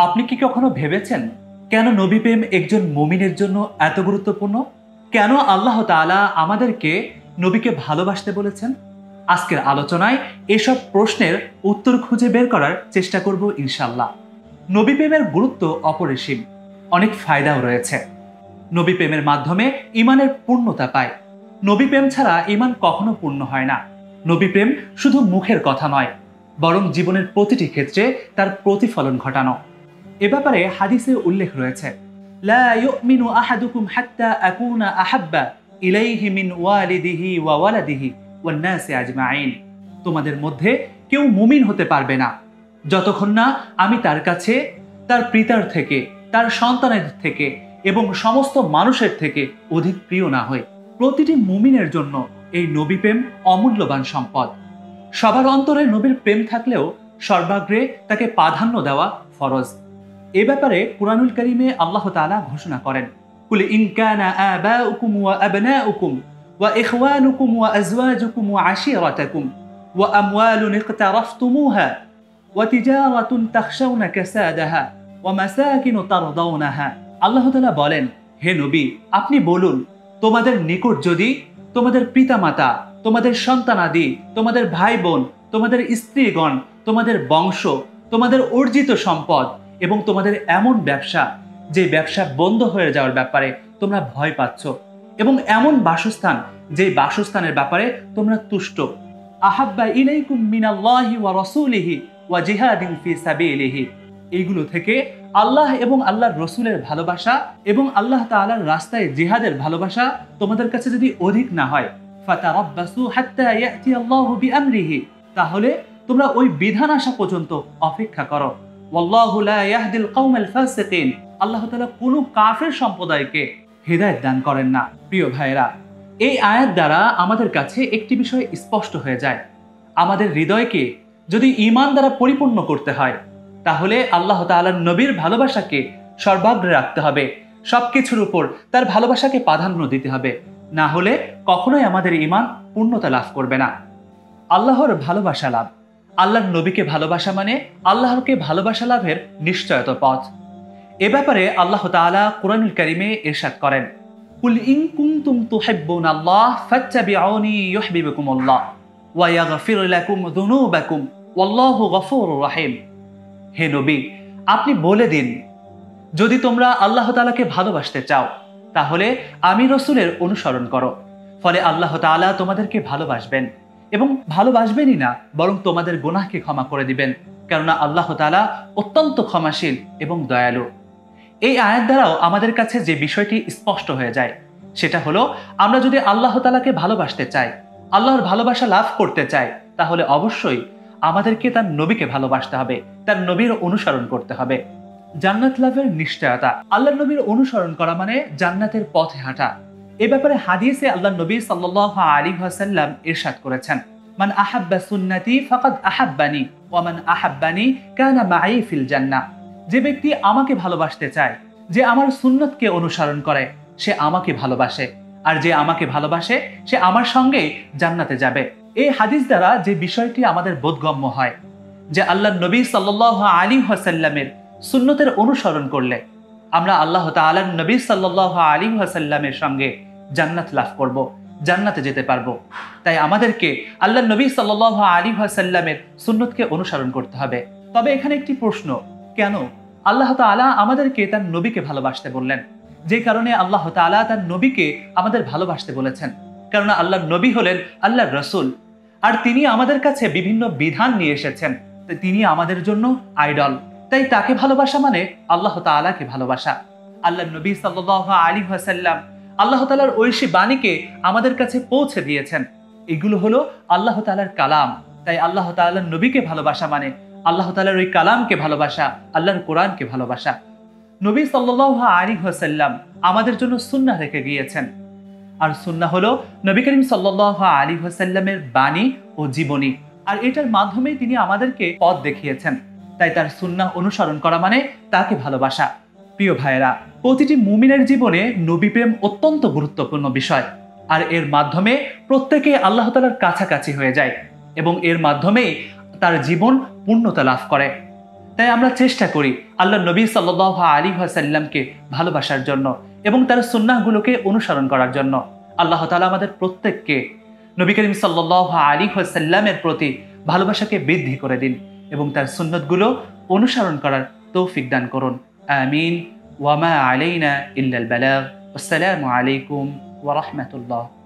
আপনি কি কখনো ভেবেছেন কেন নবী প্রেম একজন মুমিনের জন্য এত গুরুত্বপূর্ণ? কেন আল্লাহ তাআলা আমাদেরকে নবীকে ভালোবাসতে বলেছেন? আজকের আলোচনায় এসব প্রশ্নের উত্তর খুঁজে বের করার চেষ্টা করব ইনশাআল্লাহ। নবী প্রেমের গুরুত্ব অপরিসীম, অনেক ফায়দাও রয়েছে। নবী প্রেমের মাধ্যমে ঈমানের পূর্ণতা পায়। নবী প্রেম ছাড়া ঈমান কখনো পূর্ণ হয় না। নবী প্রেম শুধু মুখের কথা নয়, বরং জীবনের প্রতিটি ক্ষেত্রে তার প্রতিফলন ঘটানো। এ ব্যাপারে হাদিসে উল্লেখ রয়েছে, লা ইউমিনু আহাদুকুম হাত্তা আকুনা আহাব্বা ইলাইহি মিন ওয়ালিদিহি ওয়া ওয়ালাদিহি ওয়ান নাসি আজমাইন। তোমাদের মধ্যে কেউ মুমিন হতে পারবে না যতক্ষণ না আমি তার কাছে, তার পিতার থেকে, তার সন্তানের থেকে এবং সমস্ত মানুষের থেকে অধিক প্রিয় না হই। প্রতিটি মুমিনের জন্য এই নবী প্রেম অমূল্যবান সম্পদ। সবার অন্তরে নবীর প্রেম থাকলেও সর্বাগ্রে তাকে প্রাধান্য দেওয়া ফরজ। এ ব্যাপারে কুরআনুল কারীমে আল্লাহ তাআলা ঘোষণা করেন, কুল ইন কানা আবাউকুম ওয়া আবনাউকুম ওয়া ইখওয়ানুকুম ওয়া আজওয়াজুকুম ওয়া আশীরাতুকুম ওয়া আমওয়ালুন ইকতারাফতুমুহা ওয়া তিজারাতুন তাখশাউনা কাসাদাহা ওয়া মাসাকিন তারদাউনাহা। আল্লাহ তাআলা বলেন, হে নবী, আপনি বলুন, তোমাদের নিকট যদি তোমাদের পিতামাতা, তোমাদের সন্তানাদি, তোমাদের ভাই বোন, তোমাদের স্ত্রীগণ, তোমাদের বংশ, তোমাদের অর্জিত সম্পদ এবং তোমাদের এমন ব্যবসা যে ব্যবসা বন্ধ হয়ে যাওয়ার ব্যাপারে তোমরা ভয় পাচ্ছ, এবং এমন বাসস্থান যে বাসস্থানের ব্যাপারে তোমরা তুষ্ট, আহাব্বা ইলাইকুম মিনাল্লাহি ওয়া রাসূলিহি ওয়া জিহাদিন ফি সাবিলিহি, এইগুলো থেকে আল্লাহ এবং আল্লাহর রসুলের ভালোবাসা এবং আল্লাহ তাআলার রাস্তায় জিহাদের ভালোবাসা তোমাদের কাছে যদি অধিক না হয়, ফাতারাব্বাসু হাত্তা ইয়াতি আল্লাহু বিআমরিহি, তাহলে তোমরা ওই বিধান আসা পর্যন্ত অপেক্ষা করো। ওয়াল্লাহু লা ইয়াহদিল কওমাল ফাসিকিন, আল্লাহ তাআলা কোন কাফের সম্প্রদায়কে হিদায়াত দান করেন না। প্রিয় ভাইরা, এই আয়াত দ্বারা আমাদের কাছে একটি বিষয় স্পষ্ট হয়ে যায়, আমাদের হৃদয়কে যদি ঈমান দ্বারা পরিপূর্ণ করতে হয় তাহলে আল্লাহ তাআলার নবীর ভালোবাসাকে সর্বাগ্রে রাখতে হবে, সবকিছুর উপর তার ভালোবাসাকে প্রাধান্য দিতে হবে, না হলে কখনোই আমাদের ঈমান পূর্ণতা লাভ করবে না। আল্লাহর ভালোবাসা লাভ, আল্লাহর নবীকে ভালোবাসা মানে আল্লাহকে ভালোবাসা লাভের নিশ্চয়ত পথ। এ ব্যাপারে আল্লাহ তাআলা কুরআনুল কারীমে ইরশাদ করেন, কুল ইন কুনতুম তুহিব্বুনাল্লাহ ফাত্তাবিউনি ইউহিব্বুকুমুল্লাহ ওয়া ইয়াগফির লাকুম যুনুবাকুম ওয়াল্লাহু গফুরুর রহিম। হে নবী, আপনি বলে দিন, যদি তোমরা আল্লাহ তাআলাকে ভালোবাসতে চাও তাহলে আমি রসুলের অনুসরণ করো, ফলে আল্লাহ তাআলা তোমাদেরকে ভালোবাসবেন এবং ভালোবাসবেনই না বরং তোমাদের গুনাহকে ক্ষমা করে দিবেন, কেননা আল্লাহ তাআলা অত্যন্ত ক্ষমাশীল এবং দয়ালু। এই আয়াত দ্বারাও আমাদের কাছে যে বিষয়টি স্পষ্ট হয়ে যায় সেটা হলো, আমরা যদি আল্লাহ তাআলাকে ভালোবাসতে চাই, আল্লাহর ভালোবাসা লাভ করতে চাই, তাহলে অবশ্যই আমাদেরকে তার নবীকে ভালোবাসতে হবে, তার নবীর অনুসরণ করতে হবে। জান্নাত লাভের নিশ্চয়তা, আল্লাহর নবীর অনুসরণ করা মানে জান্নাতের পথে হাঁটা। এ ব্যাপারে হাদিসে আল্লাহর নবী সাল্লাল্লাহু আলাইহি ওয়াসাল্লাম ইরশাদ করেছেন, মান আহাব্বা সুন্নতি ফাকাদ আহাব্বানি ওয়া মান আহাব্বানি কানা মাই ফিল জান্নাহ। যে ব্যক্তি আমাকে ভালোবাসতে চায়, যে আমার সুন্নতকে অনুসরণ করে, সে আমাকে ভালোবাসে, আর যে আমাকে ভালোবাসে সে আমার সঙ্গেই জান্নাতে যাবে। এই হাদিস দ্বারা যে বিষয়টি আমাদের বোধগম্য হয় যে আল্লাহর নবী সাল্লাল্লাহু আলাইহি ওয়াসাল্লামের সুন্নতের অনুসরণ করলে আমরা আল্লাহ তাআলার নবী সাল্লাল্লাহু আলাইহি ওয়াসাল্লামের সঙ্গে জান্নাত লাভ করব, জান্নাতে যেতে পারবো। তাই আমাদেরকে আল্লাহর নবী সাল্লাল্লাহু আলাইহি ওয়াসাল্লামের সুন্নতকে অনুসরণ করতে হবে। তবে এখানে একটি প্রশ্ন, কেন আল্লাহ তাআলা আমাদেরকে তার নবীকে ভালোবাসতে বললেন? যে কারণে আল্লাহ তাআলা তার নবীকে আমাদের ভালোবাসতে বলেছেন, কারণ আল্লাহর নবী হলেন আল্লাহর রাসূল, আর তিনি আমাদের কাছে বিভিন্ন বিধান নিয়ে এসেছেন। তিনি আমাদের জন্য আইডল, তাই তাকে ভালোবাসা মানে আল্লাহ তাআলাকে ভালোবাসা। আল্লাহর নবী সাল্লাল্লাহু আলাইহি ওয়াসাল্লাম আল্লাহ তাআলার ঐশী বাণীকে আমাদের কাছে পৌঁছে দিয়েছেন। এগুলো হলো আল্লাহ তাআলার কালাম, তাই আল্লাহ তাআলার নবীকে ভালোবাসা মানে আল্লাহ তাআলার ওই কালামকে ভালোবাসা, আল্লাহর কোরআনকে ভালোবাসা। নবী সাল্লাল্লাহু আলাইহি ওয়াসাল্লাম আমাদের জন্য সুন্নাহ রেখে গিয়েছেন, আর সুন্নাহ হলো নবী করিম সাল্লাল্লাহু আলাইহি ওয়াসাল্লামের বাণী ও জীবনী, আর এটার মাধ্যমেই তিনি আমাদেরকে পথ দেখিয়েছেন। তাই তার সুন্নাহ অনুসরণ করা মানে তাকে ভালোবাসা। প্রিয় ভাইয়েরা, প্রতিটি মুমিনের জীবনে নবী প্রেম অত্যন্ত গুরুত্বপূর্ণ বিষয়, আর এর মাধ্যমে প্রত্যেকে আল্লাহ তাআলার কাছাকাছি হয়ে যায় এবং এর মাধ্যমেই তার জীবন পূর্ণতা লাভ করে। তাই আমরা চেষ্টা করি আল্লাহ নবী সাল্লাল্লাহু আলাইহি ওয়াসাল্লামকে ভালোবাসার জন্য এবং তার সুন্নাহগুলোকে অনুসরণ করার জন্য। আল্লাহ তাআলা আমাদের প্রত্যেককে নবী করিম সাল্লাল্লাহু আলাইহি ওয়াসাল্লামের প্রতি ভালোবাসাকে বৃদ্ধি করে দিন এবং তার সুন্নতগুলো অনুসরণ করার তৌফিক দান করুন। আমিন। ওয়া মা আলাইনা ইল্লাল বালাগ। আসসালামু আলাইকুম ওয়া রাহমাতুল্লাহ।